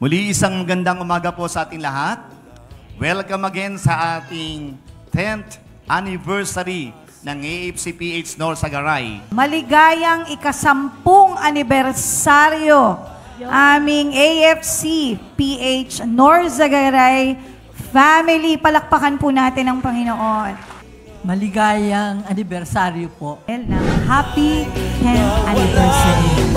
Muli isang magandang umaga po sa ating lahat. Welcome again sa ating 10th anniversary ng AFC-PH North Sagaray. Maligayang ika-10 anibersaryo aming AFC-PH North Sagaray family. Palakpakan po natin ang Panginoon. Maligayang anibersaryo po. Happy 10th anniversary.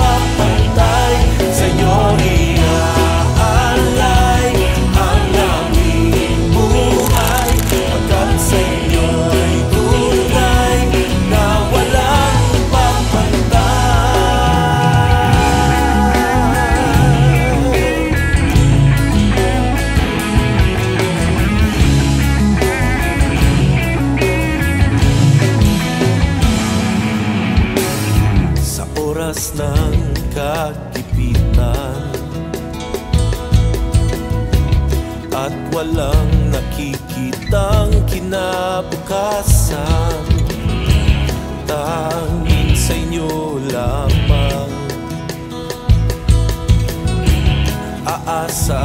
Ng kagipitan at walang nakikitang kinabukasan, tanging sa inyo lamang aasa